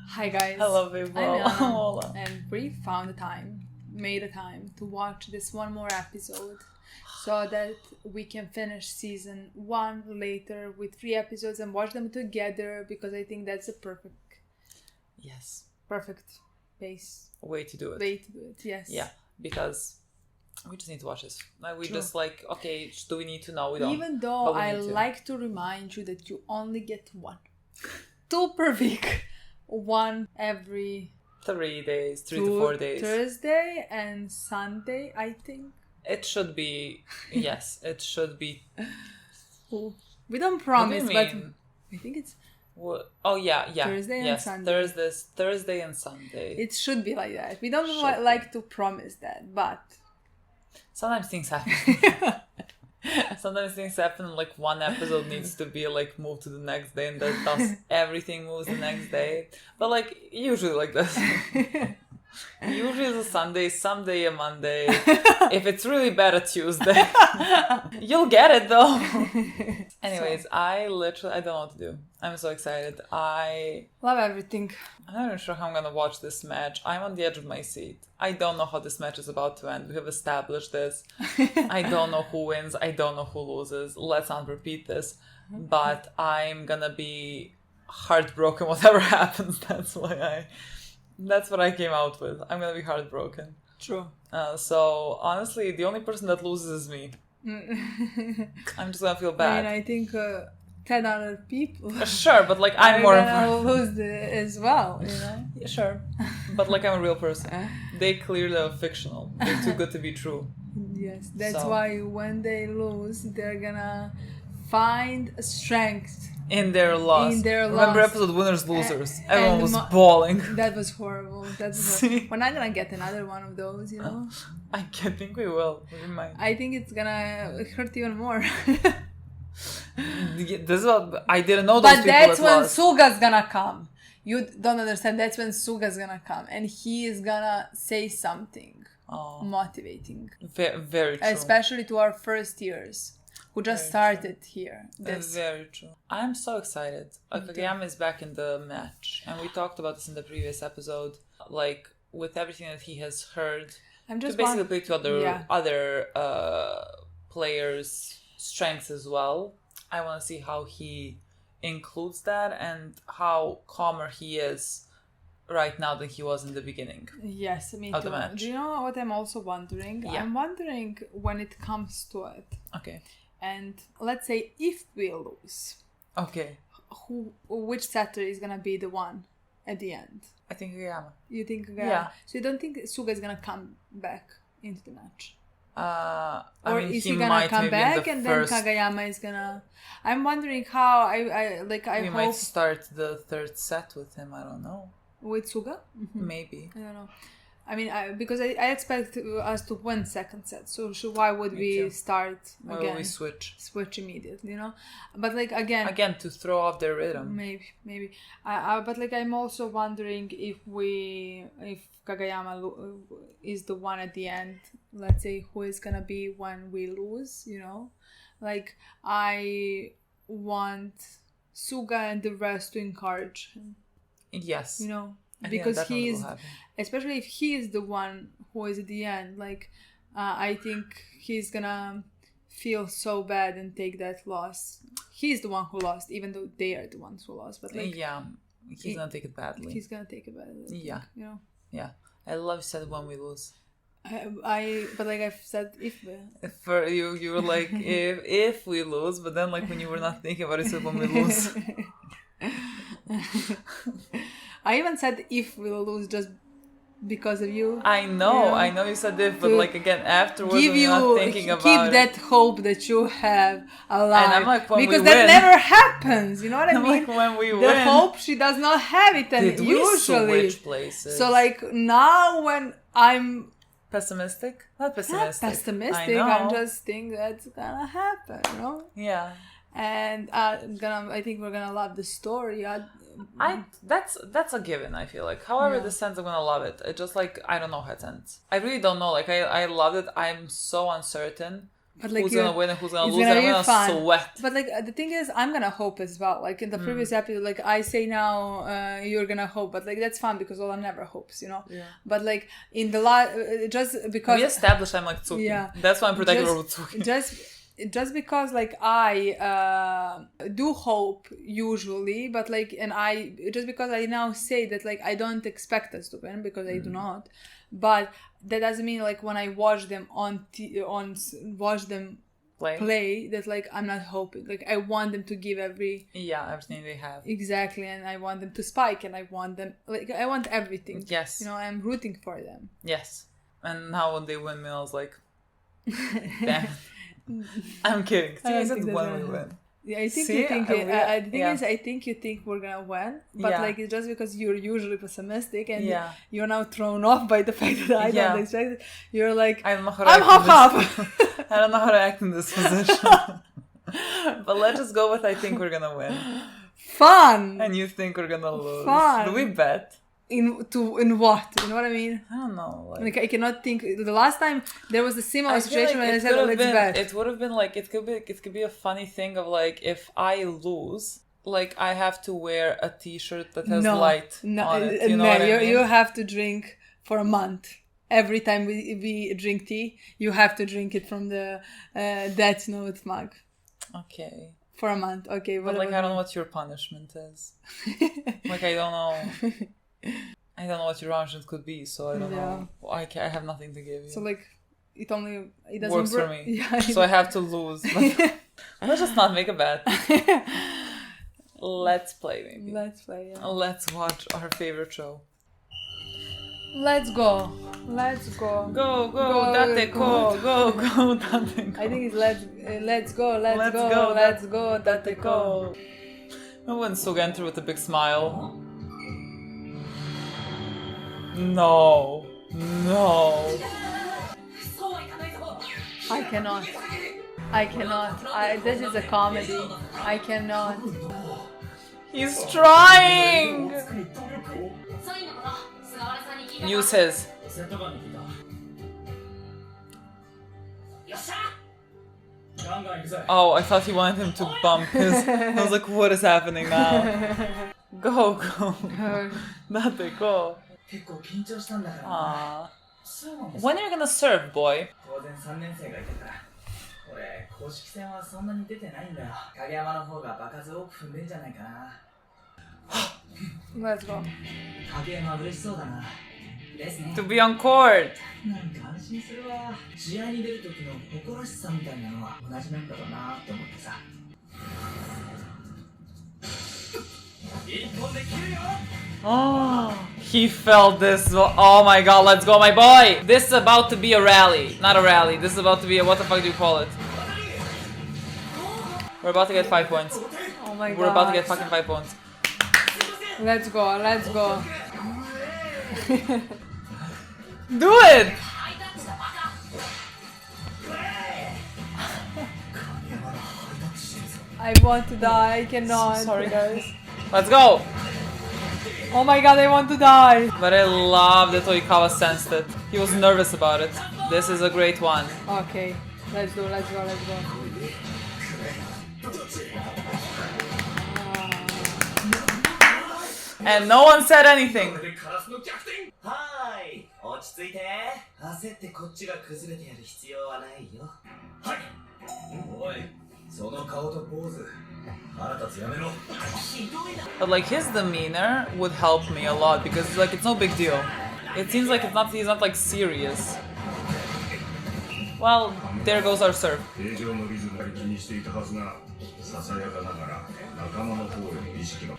Hi guys. Hello people. Hola. And we made a time to watch this one more episode so that we can finish season 1 later with 3 episodes and watch them together, because I think that's a perfect pace. Way to do it. Yes. Yeah, because we just need to watch this. Like, we just like, okay, do we need to? No, we don't. Even though I like to remind you that you only get 1. 2 per week. 1 every 3 days, 3 to 4 days. Thursday and Sunday, I think. It should be, yes, it should be. We don't promise, what do but mean? I think it's... yeah. Thursday and Sunday. Thursday and Sunday. It should be like that. We don't like to promise that, but... Sometimes things happen. Sometimes things happen, like one episode needs to be like moved to the next day, and thus everything moves the next day. But like usually like this. Usually it's a Sunday, someday a Monday. If it's really bad, a Tuesday. You'll get it though. Anyways, I don't know what to do. I'm so excited. I love everything. I'm not even sure how I'm gonna watch this match. I'm on the edge of my seat. I don't know how this match is about to end. We have established this. I don't know who wins. I don't know who loses. Let's not repeat this. But I'm gonna be heartbroken whatever happens. That's what I came out with. I'm gonna be heartbroken. True. So honestly, the only person that loses is me. I'm just gonna feel bad. I think 10 other people. Sure, but like I'm more important. Lose as well, you know. Yeah, sure, but like I'm a real person. They clearly are fictional. They're too good to be true. Yes, that's why when they lose, they're gonna find strength. In their loss. Remember episode Winners Losers? Everyone was bawling. That was horrible. We're not gonna get another one of those, you know? I think we will. We might. I think it's gonna hurt even more. This is what I didn't know those people. But that's when Suga's gonna come. You don't understand. That's when Suga's gonna come. And he is gonna say something motivating. Very true. Especially to our first years. Who just started here. That's very true. I'm so excited. Kageyama is back in the match. And we talked about this in the previous episode. Like, with everything that he has heard. I'm just basically play to other players' strengths as well. I want to see how he includes that and how calmer he is right now than he was in the beginning. Yes, me of too. The match. Do you know what I'm also wondering? Yeah. I'm wondering when it comes to it. Okay. And let's say if we lose, okay, which setter is gonna be the one at the end? I think Kageyama. You think Kageyama? Yeah. So you don't think Suga is gonna come back into the match? Or is he gonna come back and then Kageyama is gonna? I'm wondering how I we might start the third set with him. I don't know. With Suga? Maybe. I don't know. I mean, because I expect us to win second set. So why would we start again? Why would we switch? Switch immediately, you know? But like again to throw off their rhythm. Maybe. But like I'm also wondering if Kageyama is the one at the end. Let's say who is gonna be when we lose, you know? Like I want Suga and the rest to encourage him. Yes. You know? Because he is, especially if he is the one who is at the end, like I think he's gonna feel so bad and take that loss. He's the one who lost, even though they are the ones who lost. But like, he's gonna take it badly. He's gonna take it badly. Yeah, you know. Yeah, I love said when we lose. But like I've said, if for you were like if we lose, but then like when you were not thinking about it, you said when we lose. I even said if we'll lose just because of you. I know you said if, but like again afterwards when you're not thinking about keep that hope that you have alive. And I'm like, when because we that win. Never happens, you know what I mean? Like when we the win. hope she does not have it, and Did usually we switch places? So like now when I'm pessimistic, not pessimistic. I'm just think that's gonna happen, you know? Yeah. And I think we're gonna love the story. That's a given. I feel like, however this ends, I'm gonna love it. It just like I don't know how it ends. I really don't know. Like I loved it. I'm so uncertain But like who's gonna win and who's gonna it's lose, gonna and I'm be gonna fun. sweat. But like the thing is, I'm gonna hope as well. Like in the previous episode, like I say now, you're gonna hope, but like that's fun because Lola never hopes, you know. Yeah. But like in the last, just because We established I'm like Tsuki. Yeah. That's why I'm particular with Tsuki. Just because like I do hope usually, but like and I just because I now say that like I don't expect us to win because I do not, but that doesn't mean like when I watch them watch them play that like I'm not hoping. Like I want them to give everything they have. Exactly, and I want them to spike, and I want them like I want everything. Yes. You know, I'm rooting for them. Yes. And now when they win, I was like, damn. I'm kidding. I said when we win. Yeah, I think See? you think. The thing is, I think you think we're gonna win, but like it's just because you're usually pessimistic and you're now thrown off by the fact that I don't expect it. You're like, I'm half. I don't know how to act in this position. But let's just go with I think we're gonna win. Fun. And you think we're gonna lose. Fun. Do we bet? In what? You know what I mean? I don't know. Like I cannot think. The last time there was a similar situation when I said, "Let's bet." It would have been like it could be a funny thing of like if I lose, like I have to wear a T-shirt that has light on it. You know what I mean? You have to drink for a month. Every time we drink tea, you have to drink it from the Death Note mug. Okay. For a month, okay. But like I don't know what your punishment is. Like I don't know. I don't know what your punishment could be, so I don't know. I have nothing to give you. So like, it doesn't works for me. Yeah, so I have to lose. But let's just not make a bet. Let's play, maybe. Let's play. Yeah. Let's watch our favorite show. Let's go. Let's go. Go, date ko. Go, date ko. I think it's let's go, date ko. I went Suga with a big smile. No. I cannot. This is a comedy. I cannot. He's trying! Use his. Oh, I thought he wanted him to bump his. I was like, what is happening now? Go. Date ko. Aww. When are you gonna serve, boy? Let's go. To be on court. Oh, he felt this. Oh my god, let's go, my boy. This is about to be a rally. Not a rally. This is about to be a, what the fuck do you call it? We're about to get 5 points. Oh my god. We're about to get fucking 5 points. Let's go. Do it! I want to die. I cannot. Sorry, guys. Let's go! Oh my god, I want to die. But I love that Oikawa sensed it. He was nervous about it. This is a great one. Okay, let's go. And no one said anything. But like his demeanor would help me a lot because like it's no big deal. It seems like he's not like serious. Well, there goes our serve.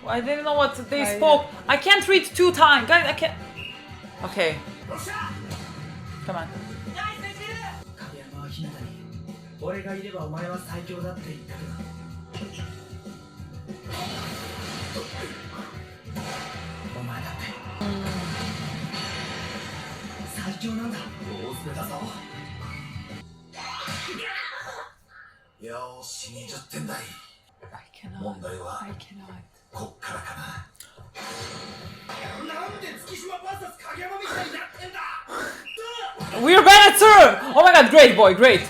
I didn't know what they spoke. I can't read 2 times. Guys, I can't. Okay. Come on. I cannot. We're bad at serve! Oh my god, great boy, great!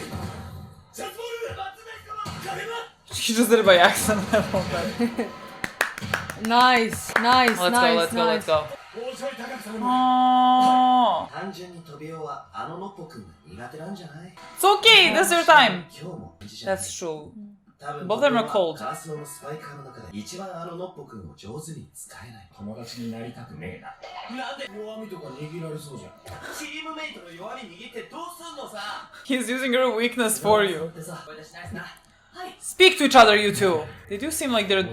He just did it by accident. Nice, nice, Let's nice, go, let's go, nice. let's go. Oh. It's okay, this is your time. That's true. Both of them are cold. He's using your weakness for you. Speak to each other, you two. They do seem like they're...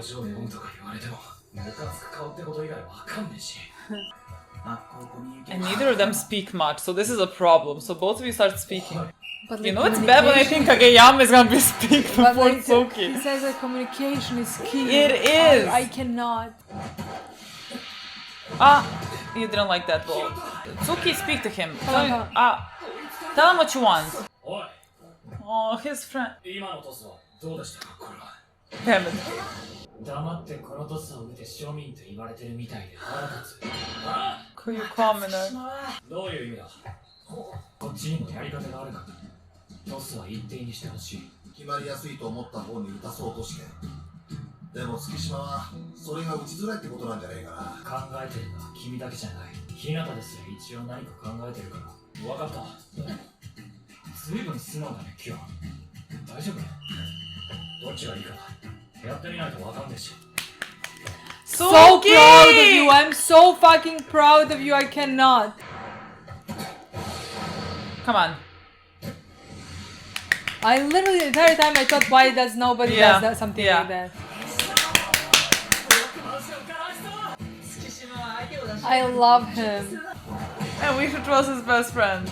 And neither of them speak much, so this is a problem. So both of you start speaking. But You know it's bad when I think Kageyama is gonna be speaking before Tsuki. He says that communication is key. It is! I cannot. Ah, you didn't like that ball. Tsuki, speak to him. Tell him what you want. Oh, his friend. Damn it. Could you comment on? トスは一定にしてほしい。決まりやすいと思った方に打たそうとして。でも月島はそれが打ちづらいってことなんじゃねえかな。考えてるのは君だけじゃない。日向ですら一応何か考えてるから。分かった。随分素直だね、キュア。大丈夫？どっちがいいかやってみないと分かんねえし。So proud of you. I'm so fucking proud of you. I cannot. Come on. I literally the entire time I thought, why does nobody does that, something like that? I love him. And we should trust his best friend.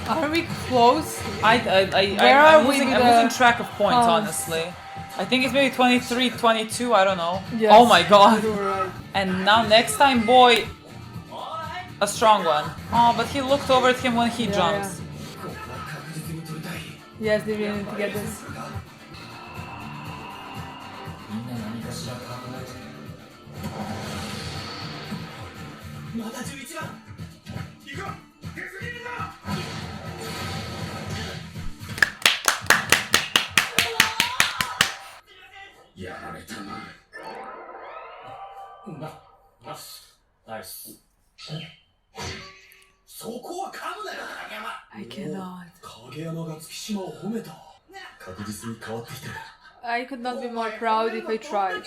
Are we close? I'm losing track of points, honestly. I think it's maybe 23, 22, I don't know. Yes, oh my god. Right. And now next time, boy, a strong one. Oh, but he looked over at him when he jumps. Yes, they really need to get this. I cannot. I could not be more proud if I tried.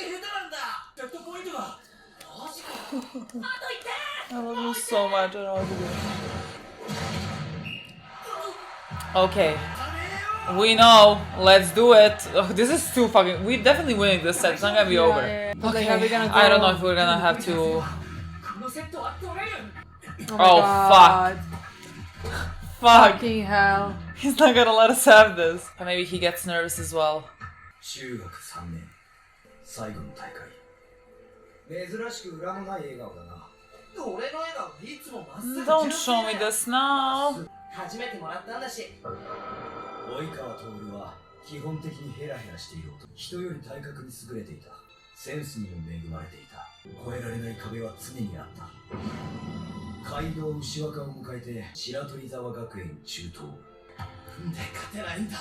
I love you so much. I don't know what to do. Okay. We know. Let's do it. Oh, this is too fucking... We're definitely winning this set. It's not gonna be over. Yeah. Okay. Like, go... I don't know if we're gonna have to... Oh fuck. Fuck. Fucking hell. He's not gonna let us have this. Or maybe he gets nervous as well. Don't show me this now. Oikawa は基本的にヘラヘラしている男。人より体格に優れていた。センスにも恵まれていた。越えられない壁は常にあった。街道牛若を迎えて白鳥沢学園中等。で勝てないんだ。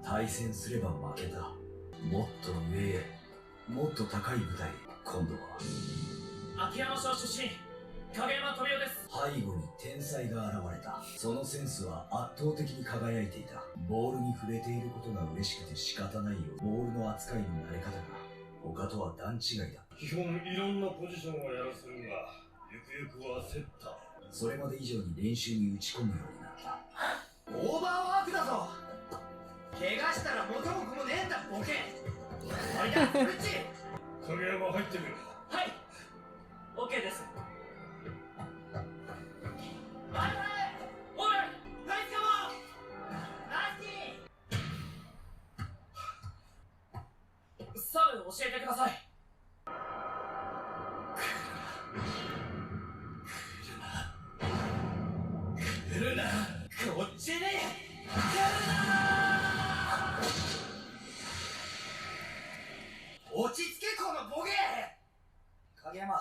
対戦すれば負けた。もっと上へ、もっと高い舞台。今度は秋山省出身。影山飛雄です。背後に天才が現れた。そのセンスは圧倒的に輝いていた。ボールに触れていることが嬉しくて仕方ないよ。ボールの扱いの慣れ方が他とは段違いだ。基本いろんなポジションをやらせるが、ゆくゆくは焦った。それまで以上に練習に打ち込むようになった。オーバーワークだぞ。怪我したら元も子もねえんだボケ。あれだ、こっち。影山入ってくる。はい。オッケーです。サブ教えてください。来るな。こっちに。来るな。落ち着けこのボケ。影山、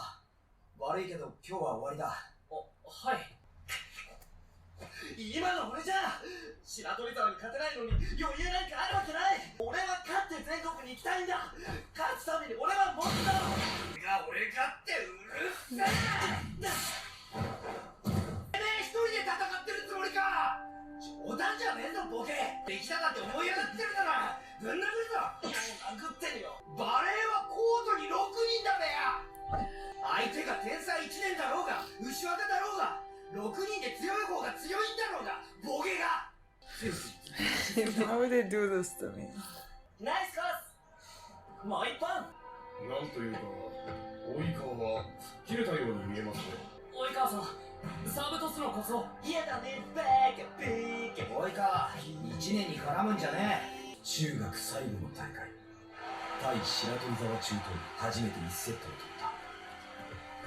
悪いけど今今日は終わりだ。はい。今の俺じゃ白鳥沢に勝てないのに余裕なんかあるわけない。俺は勝って全国に行きたいんだ。勝つために俺はもっと俺がってうるせえ。てめえ一人で戦ってるつもりか。冗談じゃねえぞボケ。できたかって思い上がってるならぶん殴るぞ。殴ってるよ。バレーはコートに6人だべや。相手が天才1年だろうが牛若だろうが6人で強い方が強いんだろうがボケが。Why would they do this to me? ナイスコース。もう一本。なんというか、及川は吹っ切れたように見えますね。及川さん、サーブトスのこそ嫌だね。バーカビーカ。及川、1年に絡むんじゃねえ。中学最後の大会、対白鳥沢中と初めて1セットを取った。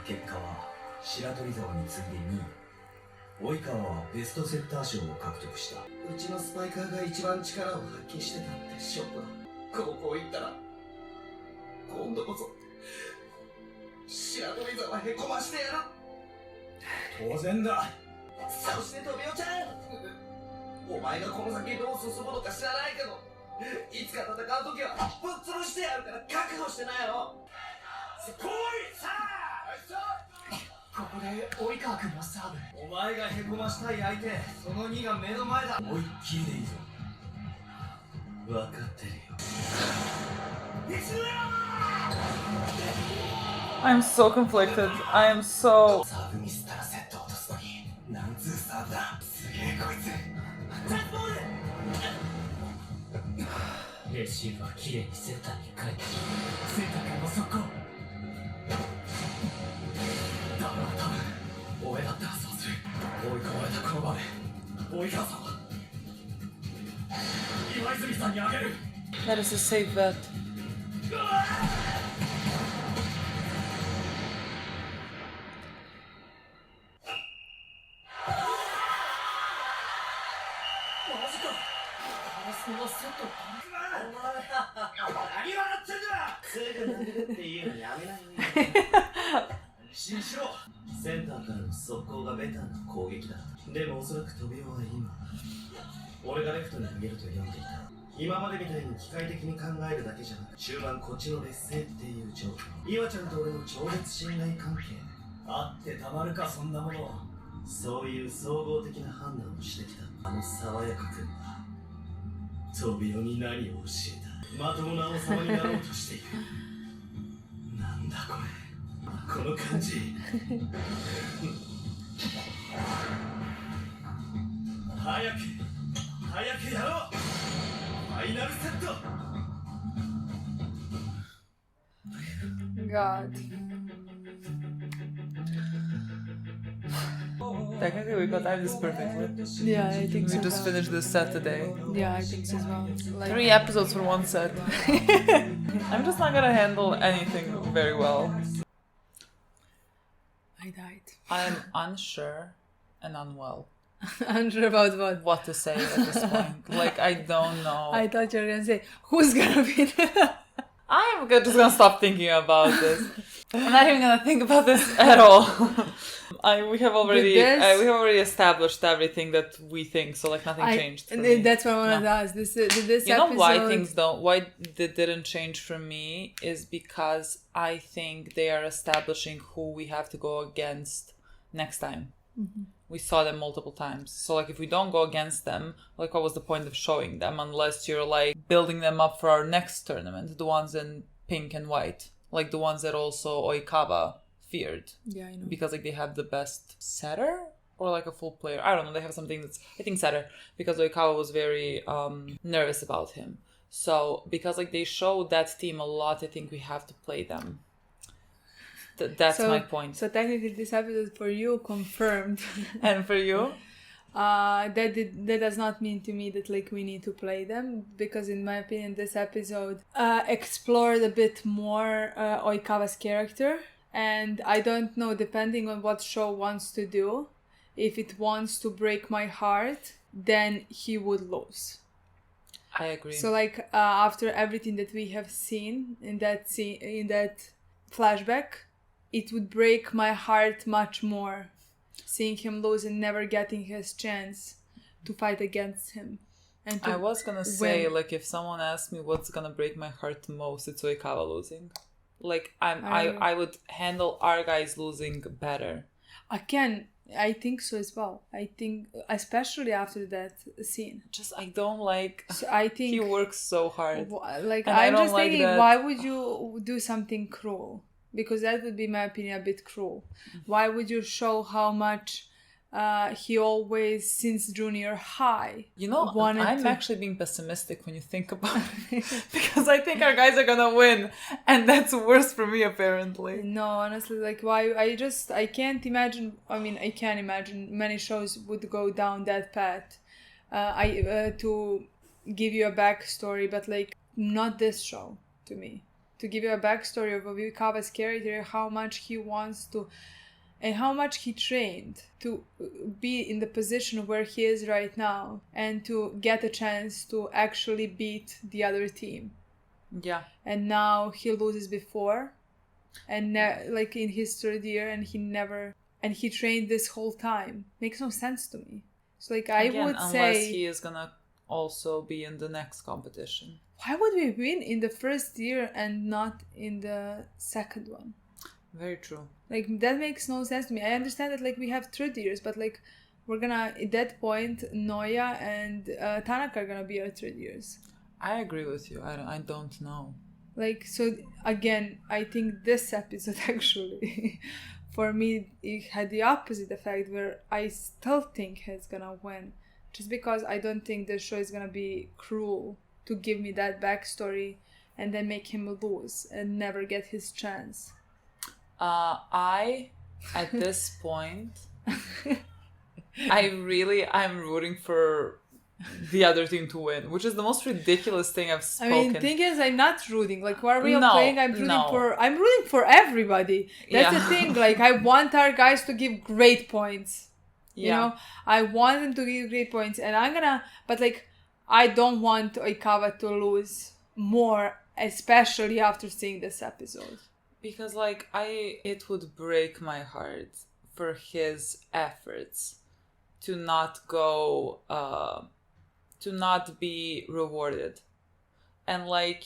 結果は白鳥沢に次いで2位。及川はベストセッター賞を獲得した。うちのスパイカーが一番力を発揮してたってショックだ。高校行ったら今度こそ白鳥沢へこましてやる。当然だ。そしてトビオちゃん、お前がこの先どう進むのか知らないけどいつか戦う時はぶっ潰してやるから覚悟してないよ。来いさあ。ここで及川君のサーブ。お前がへこましたい相手、その2が目の前だ。思いっきりでいいぞ。分かってるよ。 I'm so conflicted. I am so... サーブミスったらセット落とすのに何通サーブだ。すげえこいつ。チャンスボール。レシーブはきれいにセンターに返ってセンターからの速攻。だから多分俺だったらそうする。追い込まれたこの場面、及川さんは今泉さんにあげる。 That is a safe bet. そのセットお前何笑ってんだ。すぐ殴るっていうのやめないよ。安心しろ。センターからの速攻がベターな攻撃だ。でもおそらく飛びは今俺がレフトに投げると読んでいた。今までみたいに機械的に考えるだけじゃなく終盤こっちの劣勢っていう状況。岩ちゃんと俺の超絶信頼関係あってたまるかそんなもの。そういう総合的な判断をしてきたあの爽やかくんはトビオに何を教えた。まともな王様になろうとしている。なんだこれ、この感じ。早くやろう。ファイナルセット。 God. Technically, we got time this perfectly. Yeah, I think so. We just finished this set today. Yeah, I think so as well. Like, 3 episodes for 1 set. I'm just not gonna handle anything very well. I died. I'm unsure and unwell Unsure about what? what to say at this point. Like, I don't know. I thought you were gonna say, who's gonna be there? I'm just gonna stop thinking about this. I'm not even gonna think about this at all. We have already established everything that we think, so like nothing changed. For me. That's what I wanted to ask. This you know episode... why they didn't change for me is because I think they are establishing who we have to go against next time. Mm-hmm. We saw them multiple times, so like if we don't go against them, like what was the point of showing them unless you're like building them up for our next tournament, the ones in pink and white, like the ones that also Oikawa feared. Yeah, I know. Because like they have the best setter or like a full player. I don't know. They have something that's, I think, setter, because Oikawa was very nervous about him. So because like they showed that team a lot, I think we have to play them. That's my point. So technically this episode for you confirmed. And for you? That does not mean to me that like we need to play them, because in my opinion this episode explored a bit more Oikawa's character. And I don't know, depending on what show wants to do, if it wants to break my heart, then he would lose. I agree. So like after everything that we have seen in that flashback, it would break my heart much more seeing him lose and never getting his chance to fight against him. And I was gonna say, like, if someone asked me what's gonna break my heart the most, it's Oikawa losing. Like, I would handle our guys losing better. Again, I think so as well. I think, especially after that scene. Just, I don't like... So I think... He works so hard. Like, and I'm just thinking, that. Why would you do something cruel? Because that would be, in my opinion, a bit cruel. Why would you show how much he always, since junior high, you know, I'm actually being pessimistic when you think about it. Because I think our guys are gonna win. And that's worse for me, apparently. No, honestly, like, why? I can't imagine. I mean, I can imagine many shows would go down that path. To give you a backstory, but, like, not this show, to me. To give you a backstory of Oikawa's character, how much he wants to, and how much he trained to be in the position where he is right now, and to get a chance to actually beat the other team. Yeah. And now he loses before, and like in his third year, and he trained this whole time. Makes no sense to me. So, like, I would say, unless he is gonna also be in the next competition. Why would we win in the first year and not in the second one? Very true. Like, that makes no sense to me. I understand that, like, we have third years, but, like, we're gonna, at that point, Noya and Tanaka are gonna be our third years. I agree with you. I don't know. Like, so, again, I think this episode actually, for me, it had the opposite effect, where I still think he's gonna win. Just because I don't think the show is gonna be cruel to give me that backstory and then make him lose and never get his chance. At this point, I'm rooting for the other team to win, which is the most ridiculous thing I've spoken. I mean, thing is, I'm not rooting. Like, what are we playing? I'm rooting for everybody. That's the thing. Like, I want our guys to give great points. You know, I want them to give great points, and but, like, I don't want Oikawa to lose more, especially after seeing this episode. Because, like, it would break my heart for his efforts to not go, to not be rewarded. And, like,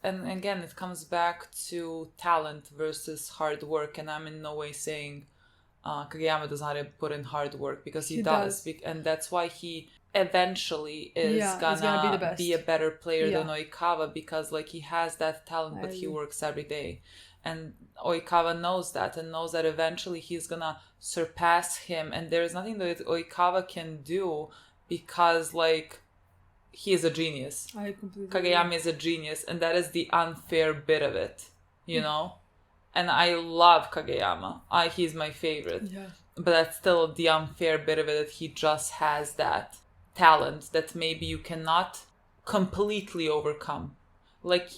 and again, it comes back to talent versus hard work, and I'm in no way saying Kageyama does not put in hard work, because he does. And that's why he eventually is gonna be a better player than Oikawa, because, like, he has that talent, but he works every day. And Oikawa knows that, and knows that eventually he's gonna surpass him, and there's nothing that Oikawa can do, because, like, he is a genius. I completely Kageyama agree. is a genius, and that is the unfair bit of it, you know? And I love Kageyama. He's my favorite. Yeah. But that's still the unfair bit of it, that he just has that talent that maybe you cannot completely overcome. Like,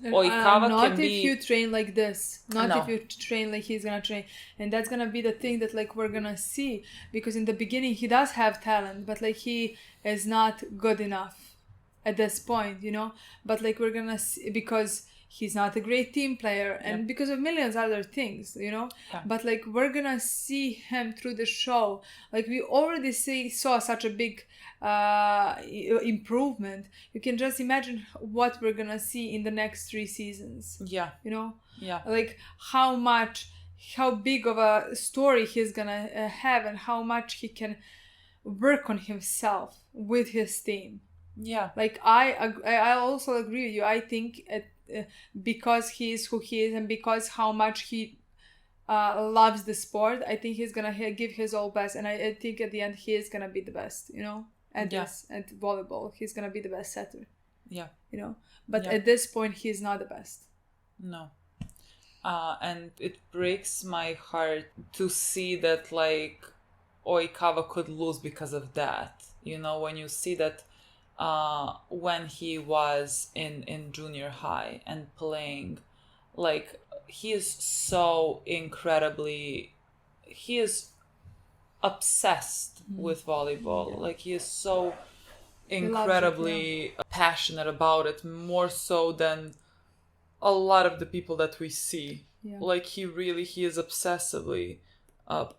Oikawa not can if be... you train like this. If you train like he's gonna train. And that's gonna be the thing that, like, we're gonna see. Because in the beginning, he does have talent, but, like, he is not good enough at this point, you know? But, like, we're gonna see, because he's not a great team player, and because of millions other things, you know? Yeah. But, like, we're gonna see him through the show. Like, we already saw such a big improvement. You can just imagine what we're gonna see in the next 3 seasons. Yeah. You know? Yeah. Like, how big of a story he's gonna have, and how much he can work on himself with his team. Yeah. Like, I also agree with you. I think because he is who he is, and because how much he loves the sport, I think he's gonna give his all best, and I think at the end he is gonna be the best, you know, at volleyball. He's gonna be the best setter. Yeah. You know, but at this point he's not the best. No. And it breaks my heart to see that, like, Oikawa could lose because of that. You know, when you see that when he was in junior high and playing, like, he is so incredibly, he is obsessed with volleyball. Like, he is so incredibly passionate about it, more so than a lot of the people that we see. Yeah. Like he is obsessively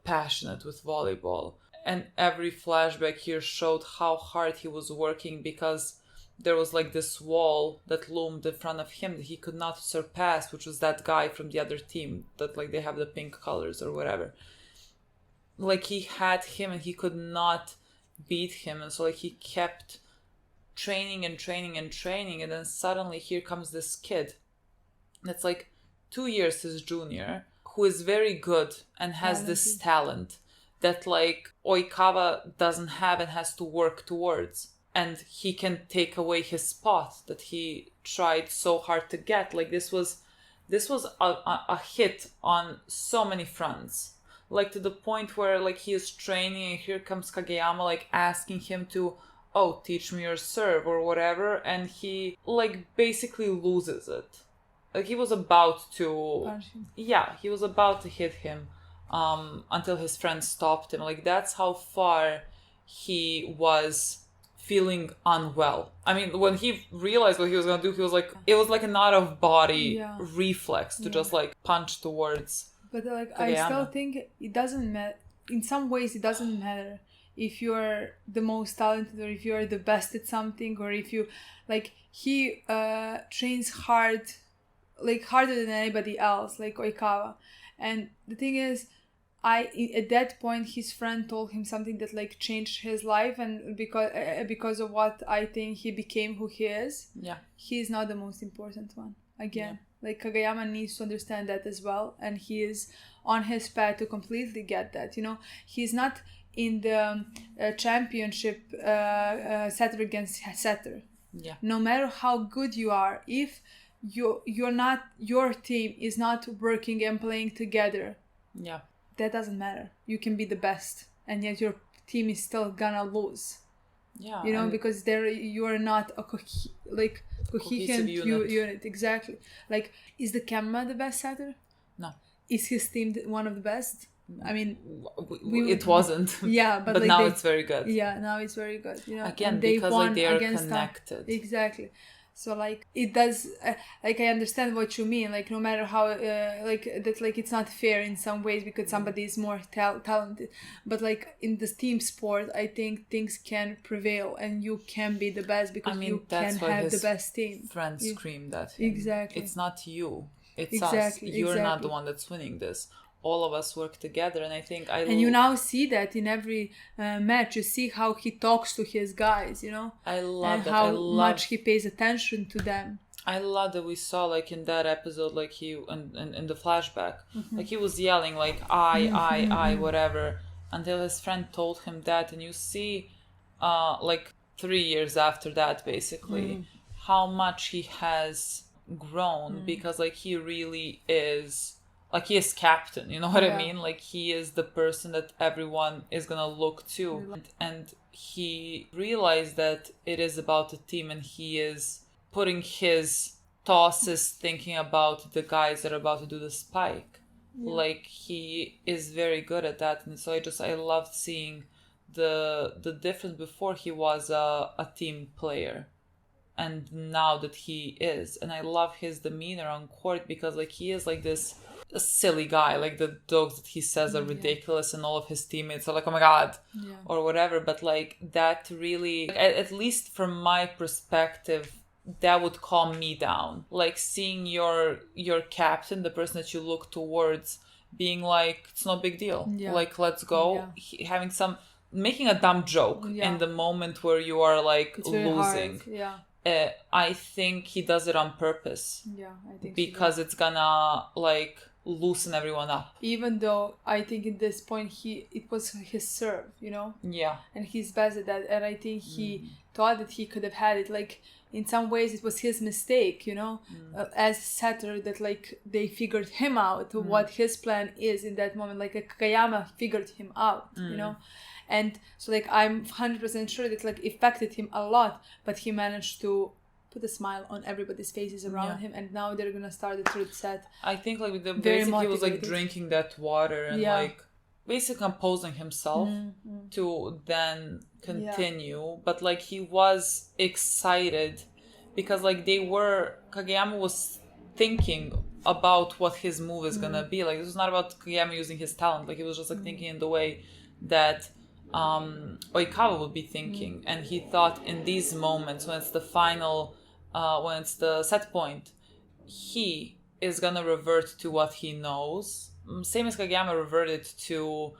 passionate with volleyball. And every flashback here showed how hard he was working, because there was like this wall that loomed in front of him that he could not surpass, which was that guy from the other team that like they have the pink colors or whatever. Like he had him and he could not beat him, and so like he kept training and training and training, and then suddenly here comes this kid that's like 2 years his junior, who is very good and has this talent that like Oikawa doesn't have and has to work towards. And he can take away his spot that he tried so hard to get. Like this was a hit on so many fronts. Like to the point where like he is training and here comes Kageyama like asking him to, oh, teach me your serve or whatever. And he like basically loses it. Like he was about to Punch him. Yeah, he was about to hit him until his friend stopped him. Like that's how far he was feeling unwell. I mean, when he realized what he was gonna do, he was like, it was like an out of body reflex to just like punch towards. But like Kageyama. I still think it doesn't matter. In some ways, it doesn't matter if you're the most talented or if you're the best at something, or if you like he trains hard, like harder than anybody else, like Oikawa. And the thing is, at that point his friend told him something that like changed his life, and because of what I think he became who he is. Yeah, he is not the most important one. Again, like Kageyama needs to understand that as well, and he is on his path to completely get that. You know, he's not in the championship setter against setter. Yeah, no matter how good you are, if you're not, your team is not working and playing together, that doesn't matter. You can be the best and yet your team is still gonna lose. Yeah, you know, because you are not a cohesive unit. Exactly. Like, is the Kemma the best setter? No. Is his team one of the best? I mean, it wasn't. Yeah, but like now it's very good. Yeah, now it's very good. You know, again, because like they are connected. Exactly. So like it does, like I understand what you mean. Like no matter how, like that, like it's not fair in some ways because somebody is more talented. But like in the team sport, I think things can prevail and you can be the best because you can have the best team. Friends screamed at him. Exactly. It's not you. It's us. You're not the one that's winning this. All of us work together, and I think and you now see that in every match. You see how he talks to his guys, you know. I love that. How much he pays attention to them. I love that we saw like in that episode, like he in the flashback, like he was yelling like I whatever until his friend told him that, and you see, like 3 years after that, basically, how much he has grown because like he really is. Like, he is captain, you know what I mean? Like, he is the person that everyone is gonna look to. And he realized that it is about the team, and he is putting his tosses thinking about the guys that are about to do the spike. Yeah. Like, he is very good at that. And so I loved seeing the difference. Before he was a team player. And now that he is. And I love his demeanor on court because, like, he is like this... a silly guy, like the jokes that he says are ridiculous and all of his teammates are like, oh my god, or whatever, but like that really, at least from my perspective, that would calm me down. Like seeing your captain, the person that you look towards, being like, it's no big deal, like let's go, having making a dumb joke in the moment where you are like it's losing. I think he does it on purpose. I think because it's gonna like loosen everyone up. Even though I think at this point it was his serve, you know. And he's best at that, and I think he thought that he could have had it. Like in some ways, it was his mistake, you know, as setter that like they figured him out what his plan is in that moment. Like Kageyama figured him out, you know. And so, like, I'm 100% sure that, like, affected him a lot, but he managed to put a smile on everybody's faces around him, and now they're gonna start the third set. I think, like, basically he was, like, drinking that water and, like, basically composing himself to then continue. But, like, he was excited because, like, Kageyama was thinking about what his move is gonna be. Like, this was not about Kageyama using his talent. Like, he was just like thinking in the way that Oikawa would be thinking. And he thought in these moments, when it's the final, when it's the set point, he is gonna revert to what he knows. Same as Kageyama reverted to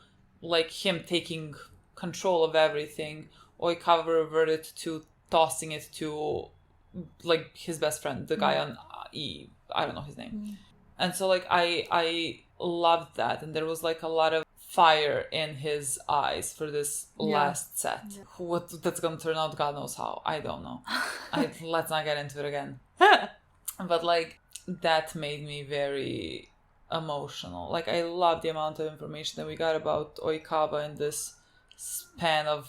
like him taking control of everything. Oikawa reverted to tossing it to like his best friend, the guy on E. I don't know his name. And so like I loved that, and there was like a lot of fire in his eyes for this last set. What that's gonna turn out, God knows how. I don't know. Let's not get into it again. But like that made me very emotional. Like, I love the amount of information that we got about Oikawa in this span of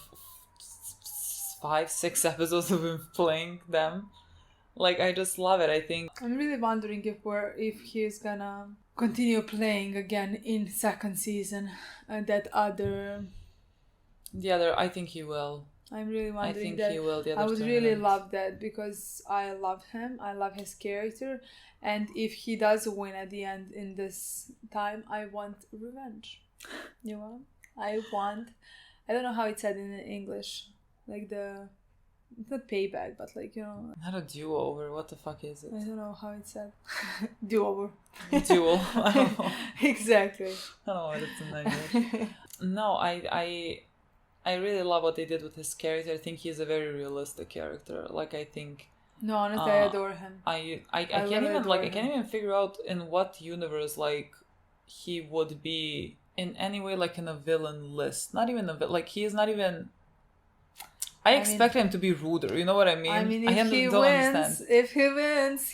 5-6 episodes of him playing them. Like, I just love it. I think I'm really wondering if he's gonna continue playing again in second season. I think he will. I'm really wondering. I think that. he will. I would really love that, because I love him. I love his character, and if he does win at the end in this time, I want revenge. You know, I don't know how it's said in English, like it's not payback, but like, you know. Not a do-over. What the fuck is it? I don't know how it's said. Do-over. Duel. I don't know. Exactly. I don't know what it's in English. No, I really love what they did with his character. I think he's a very realistic character. Like, I think. No, honestly, I adore him. I can't even figure out in what universe like he would be in any way, like in a villain list. Not even like he is not even. I expect him to be ruder. You know what I mean? I mean, if he wins,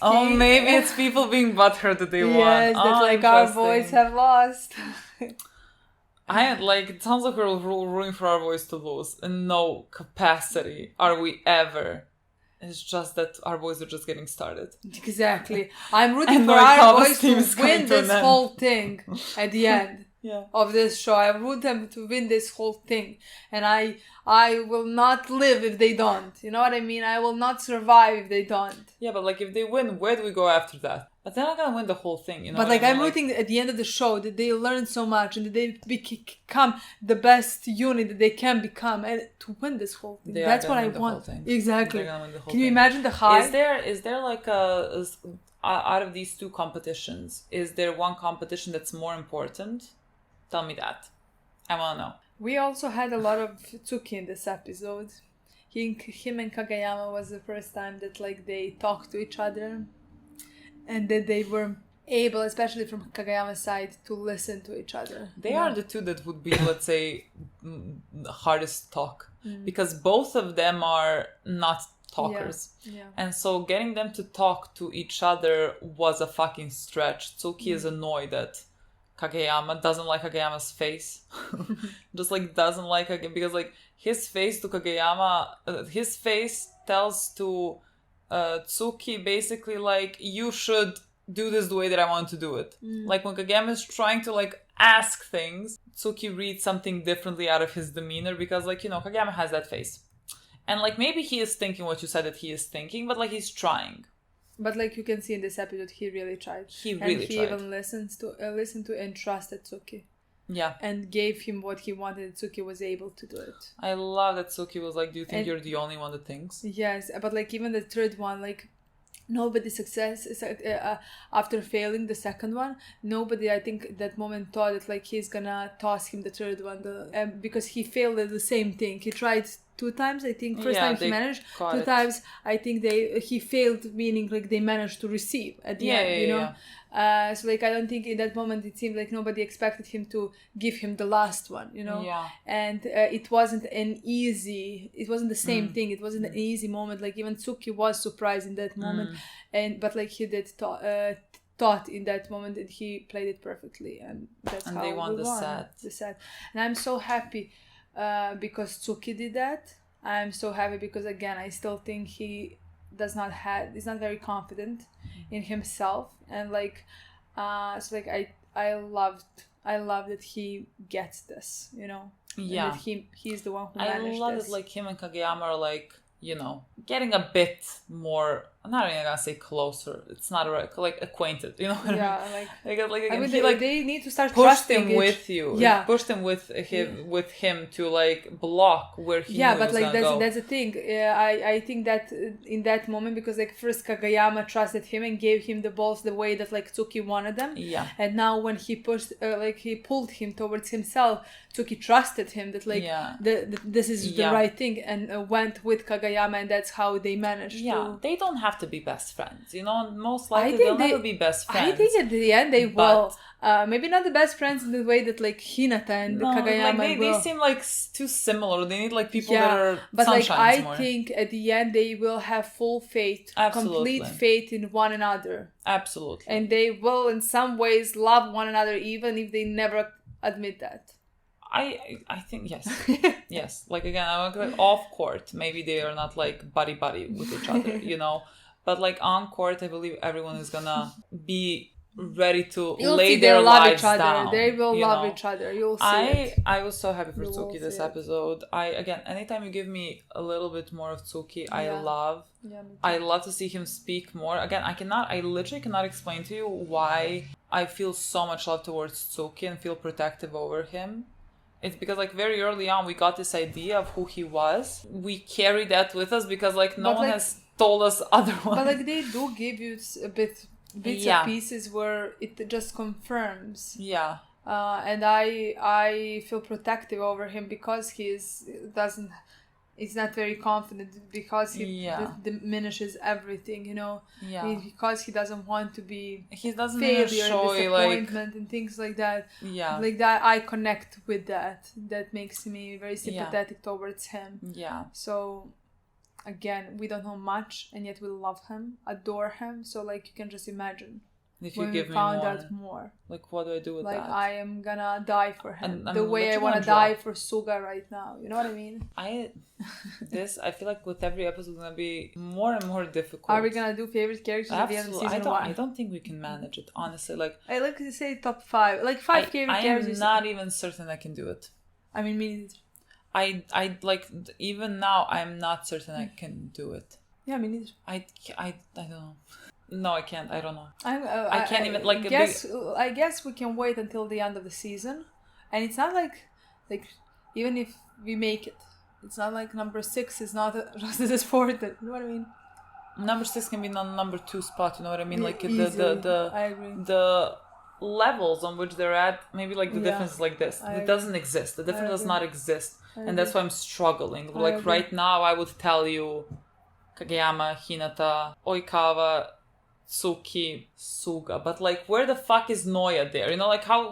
maybe it's people being butthurt that they won. Yes, that like our boys have lost. It sounds like we're rooting for our boys to lose. In no capacity are we ever. It's just that our boys are just getting started. Exactly. I'm rooting for our boys to win this whole thing at the end of this show. I root them to win this whole thing. And I will not live if they don't. You know what I mean? I will not survive if they don't. Yeah, but like if they win, where do we go after that? But they're not gonna win the whole thing, you know. But like I'm rooting at the end of the show that they learn so much and that they become the best unit that they can become, and to win this whole thing. That's what I want. Exactly. Can you imagine the high? Is there like out of these two competitions, is there one competition that's more important? Tell me that. I wanna know. We also had a lot of Tsuki in this episode. Him and Kageyama was the first time that like they talked to each other. And that they were able, especially from Kageyama's side, to listen to each other. They are the two that would be, let's say, hardest to talk. Because both of them are not talkers. Yeah. And so getting them to talk to each other was a fucking stretch. Tsuki is annoyed that Kageyama doesn't like Kageyama's face. Just like doesn't like Kageyama. Because like his face to Kageyama, his face tells to Tsuki basically like, you should do this the way that I want to do it. Like when Kageyama is trying to like ask things, Tsuki reads something differently out of his demeanor, because like, you know, Kageyama has that face. And like maybe he is thinking what you said that he is thinking, but like he's trying. But like you can see in this episode, he really tried. He tried. Even listened to and trusted Tsuki. Yeah. And gave him what he wanted. Tsuki was able to do it. I love that Tsuki was like, do you think you're the only one that thinks? Yes, but like even the third one, like nobody after failing the second one, nobody I think that moment thought that like he's gonna toss him the third one because he failed at the same thing. He tried 2 times, I think. First time he managed, 2 times I think he failed, meaning like they managed to receive at the end, you know. So like I don't think in that moment it seemed like nobody expected him to give him the last one, you know. And it wasn't the same thing. It wasn't an easy moment. Like even Tsuki was surprised in that moment, but like he did thought in that moment that he played it perfectly, and that's how they won the set. And I'm so happy because Tsuki did that. I'm so happy because again I still think he's not very confident in himself, and like so like I love that he gets this, you know. Yeah, and that he's the one who managed this. I love it, like him and Kageyama are like, you know, getting a bit more I'm not even gonna say closer. It's not right. Like acquainted, you know what Yeah, I mean? like Again, I mean, he like they need to start pushed trusting him with you. Yeah, Pushed him with him to like block where he yeah, knew but he was like gonna go. that's the thing. I think that in that moment, because like first Kagayama trusted him and gave him the balls the way that like Tsuki wanted them. Yeah. And now when he pushed, like he pulled him towards himself, Tsuki trusted him that like this is the right thing, and went with Kagayama, and that's how they managed. Yeah, they don't have to be best friends, you know. Most likely they'll never be best friends. I think at the end they will. Maybe not the best friends in the way that like Hinata and Kagayama like will. they seem like too similar. They need like people that are but like I more. think at the end they will have full faith, Absolutely. complete faith in one another. Absolutely. And they will in some ways love one another even if they never admit that. I think yes. Yes. Like again, I'm like off court. Maybe they are not like buddy with each other, you know. But like on court, I believe everyone is gonna be ready to lay their lives down. They will love each other. You'll see I was so happy for Tsuki this episode. Anytime you give me a little bit more of Tsuki, I love. Yeah, I love to see him speak more. Again, I literally cannot explain to you why I feel so much love towards Tsuki and feel protective over him. It's because like very early on we got this idea of who he was. We carry that with us because like no one has told us otherwise. But like they do give you a bits of pieces where it just confirms. Yeah. And I feel protective over him because he's not very confident, because he diminishes everything, you know. Yeah. Because he doesn't want to be failure, disappointment, and things like that. Yeah. Like that, I connect with that. That makes me very sympathetic towards him. Yeah. So, again, we don't know much, and yet we love him, adore him. So, like, you can just imagine. If you give me more, like what do I do with that? Like I am gonna die for him the way I want to die for Suga right now. You know what I mean? I feel like with every episode it's gonna be more and more difficult. Are we gonna do favorite characters at the end of season 1? I don't think we can manage it, honestly. Like I like to say top 5, like 5 favorite characters. I'm not even certain I can do it. I mean, me neither. I like even now I'm not certain I can do it. Yeah, me neither. I don't know. No, I can't. I don't know. I can't even like. I guess we can wait until the end of the season, and it's not like even if we make it, it's not like number 6 is not just as important. You know what I mean? Number 6 can be on number 2 spot. You know what I mean? Like I agree. The levels on which they're at. Maybe like the difference is like this. It doesn't exist. The difference does not exist, and that's why I'm struggling. Like right now, I would tell you, Kageyama, Hinata, Oikawa, Tsuki, Suga, but like where the fuck is Noya there? You know, like how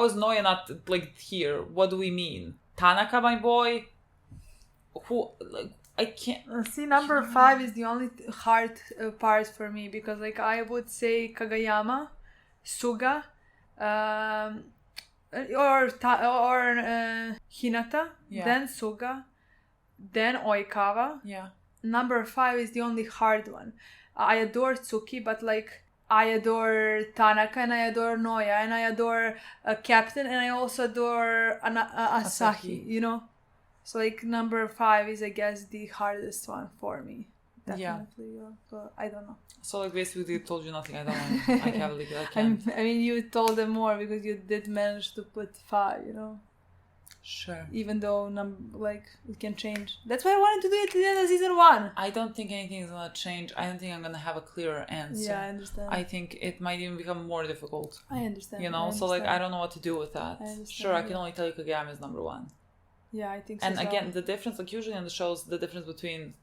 is Noya not like here? What do we mean? Tanaka, my boy? Who, like, I can't see. Number 5 is the only hard part for me, because like I would say Kagayama, Suga, or Hinata, then Suga, then Oikawa. Yeah. Number 5 is the only hard one. I adore Tsuki, but like I adore Tanaka, and I adore Noya, and I adore Captain, and I also adore Asahi, you know? So like number 5 is, I guess, the hardest one for me. Definitely. Yeah. But I don't know. So like basically told you nothing. I don't know. I can't. I mean, you told them more because you did manage to put 5, you know? Sure. Even though like it can change. That's why I wanted to do it at the end of season 1. I don't think anything is gonna change. I don't think I'm gonna have a clearer answer. Yeah, I understand. I think it might even become more difficult. I understand. You know, so like I don't know what to do with that. Sure, I can only tell you Kageyama is number 1. Yeah, I think so. And again, the difference, like usually in the shows, the difference between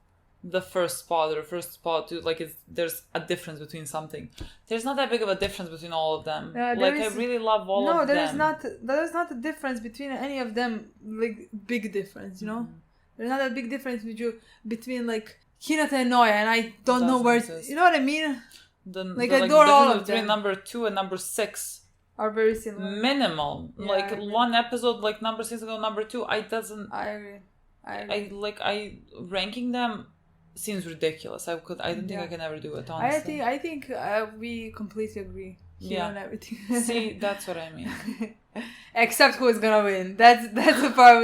the first spot to like there's a difference between something. There's not that big of a difference between all of them. Like I really love all of them. No, there is not a difference between any of them, like big difference, you know? Mm-hmm. There's not a big difference between like Hinata and Noya, and I don't know where you know what I mean? I adore all of them. Between number 2 and number 6 are very similar. Minimal. Yeah, like one episode like number 6 and number 2, I agree. I ranking them seems ridiculous. I don't think I can ever do it, honestly. I think we completely agree. hero and everything. See, that's what I mean. Except who's gonna win. That's the part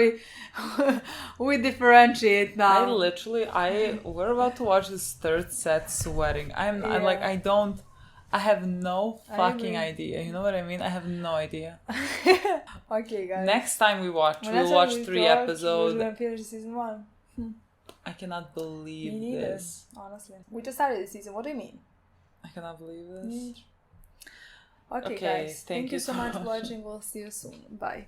we differentiate now. We're about to watch this third set sweating. I'm like, I have no fucking idea. You know what I mean? I have no idea. Okay, guys. Next time we'll watch 3 episodes. We're gonna finish season 1. I cannot believe Me neither, this. honestly. We just started the season. What do you mean? I cannot believe this. Okay, guys. Thank you so much for watching. We'll see you soon. Bye.